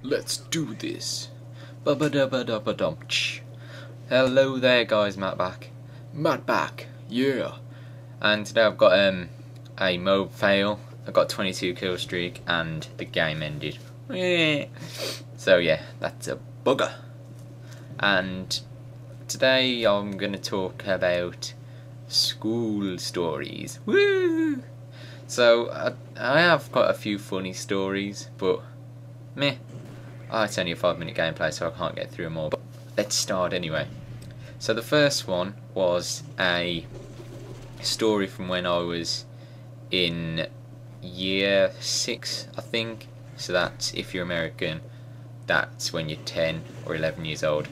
Let's do this. Ba-ba-da-ba-da-ba-dum-tsh. Hello there guys, Matt back. Yeah. And today I've got a MOAB fail. I got 22 kill streak and the game ended. So yeah, that's a bugger. And today I'm going to talk about school stories. Woo! So I have got a few funny stories, but meh. Oh, it's only a 5-minute gameplay, so I can't get through them all. But let's start anyway. So the first one was a story from when I was in year 6, I think. So that's, if you're American, that's when you're 10 or 11 years old.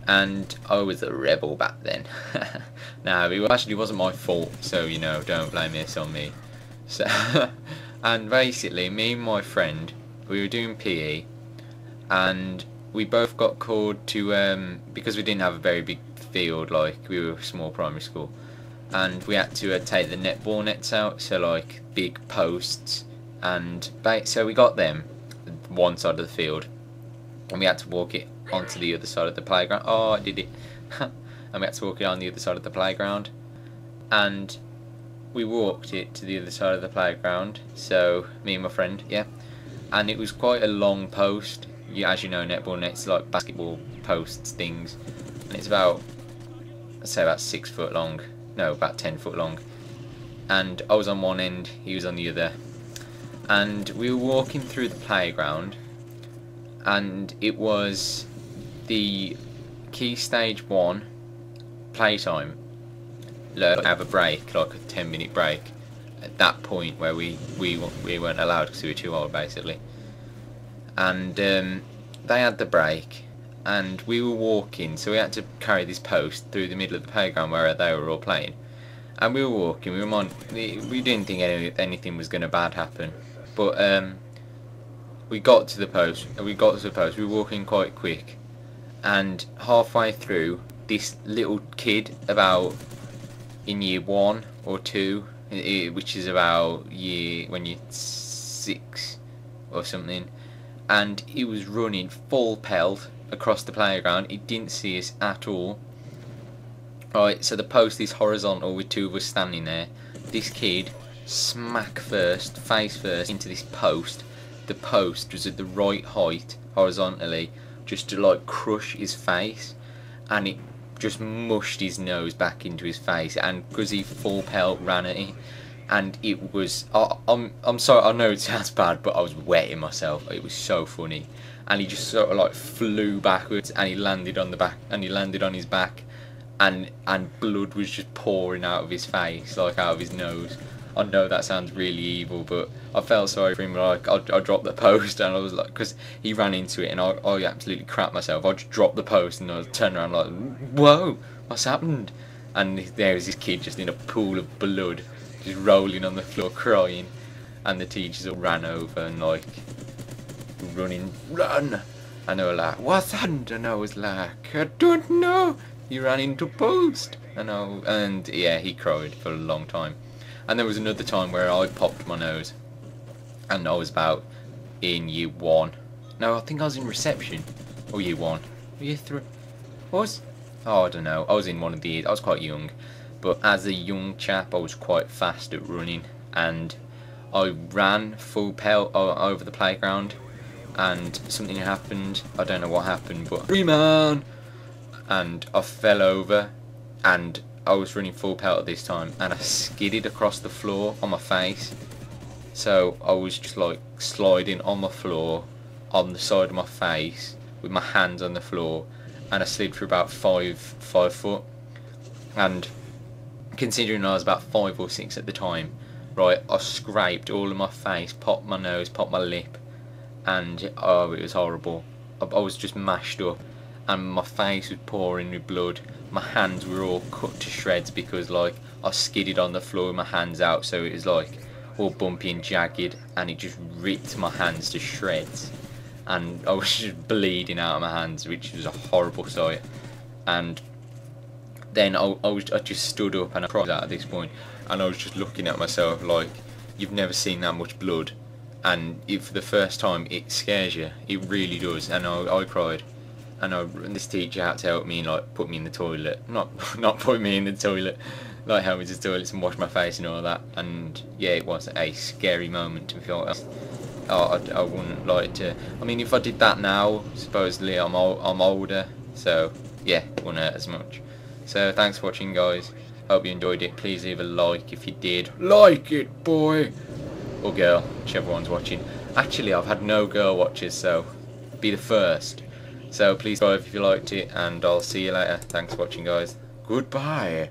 And I was a rebel back then. Now, it actually wasn't my fault, so you know, don't blame this on me. So, and basically, me and my friend, we were doing PE, and we both got called to because we didn't have a very big field, like we were a small primary school, and we had to take the netball nets out, so like big posts, and so we got them one side of the field, and we had to walk it onto the other side of the playground. Oh, I did it. And we had to walk it on the other side of the playground, and we walked it to the other side of the playground, so me and my friend, yeah, and it was quite a long post. Yeah, as you know, netball nets like basketball posts things, and it's about, I'd say about 6 foot long, no, about 10 foot long, and I was on one end, he was on the other, and we were walking through the playground, and it was the key stage 1 playtime. Have a break, like a 10-minute break at that point where we weren't allowed because we were too old basically. And they had the break, and we were walking, so we had to carry this post through the middle of the playground where they were all playing. And we were walking, we didn't think anything was going to bad happen, but we got to the post, we were walking quite quick, and halfway through, this little kid about in year 1 or 2, which is about when you're 6 or something, and he was running full pelt across the playground. He didn't see us at all. Right, so the post is horizontal with 2 of us standing there. This kid smack first, face first into this post. The post was at the right height horizontally, just to like crush his face, and it just mushed his nose back into his face, and because he full pelt ran at it, and it was, I'm sorry, I know it sounds bad, but I was wetting myself. It was so funny, and he just sort of like flew backwards, and he landed on the back, and he landed on his back, and blood was just pouring out of his face, like out of his nose. I know that sounds really evil, but I felt sorry for him. Like I dropped the post, and I was like, because he ran into it, and I absolutely crapped myself. I just dropped the post, and I turned around like, whoa, what's happened? And there was this kid just in a pool of blood, just rolling on the floor crying, and the teachers all ran over and like run, and they were like, what's happened? And I was like, I don't know. He ran into post, and yeah, he cried for a long time. And there was another time where I popped my nose, and I was about in year 1. No, I think I was in reception, or year 1, or year 3. Oh, I don't know. I was in one of the years. I was quite young, but as a young chap, I was quite fast at running, and I ran full pelt over the playground, and something happened. I don't know what happened, but man, and I fell over, and I was running full pelt at this time, and I skidded across the floor on my face. So I was just like sliding on my floor on the side of my face with my hands on the floor, and I slid for about 5 foot. And considering I was about 5 or 6 at the time, right, I scraped all of my face, popped my nose, popped my lip, and oh, it was horrible. I was just mashed up, and my face was pouring with blood. My hands were all cut to shreds because like I skidded on the floor with my hands out, so it was like all bumpy and jagged, and it just ripped my hands to shreds, and I was just bleeding out of my hands, which was a horrible sight. And then I just stood up, and I cried out at this point, and I was just looking at myself like, you've never seen that much blood. and for the first time it scares you. It really does. And I cried. And this teacher had to help me, like put me in the toilet, not put me in the toilet, like help me to the toilets and wash my face and all that. And yeah, it was a scary moment to feel. Oh, I wouldn't like to. I mean, if I did that now, supposedly I'm older, so yeah, it wouldn't hurt as much. So thanks for watching, guys. Hope you enjoyed it. Please leave a like if you did. Like it, boy, or girl, whichever one's watching. Actually, I've had no girl watches, so be the first. So please subscribe if you liked it, and I'll see you later. Thanks for watching, guys. Goodbye.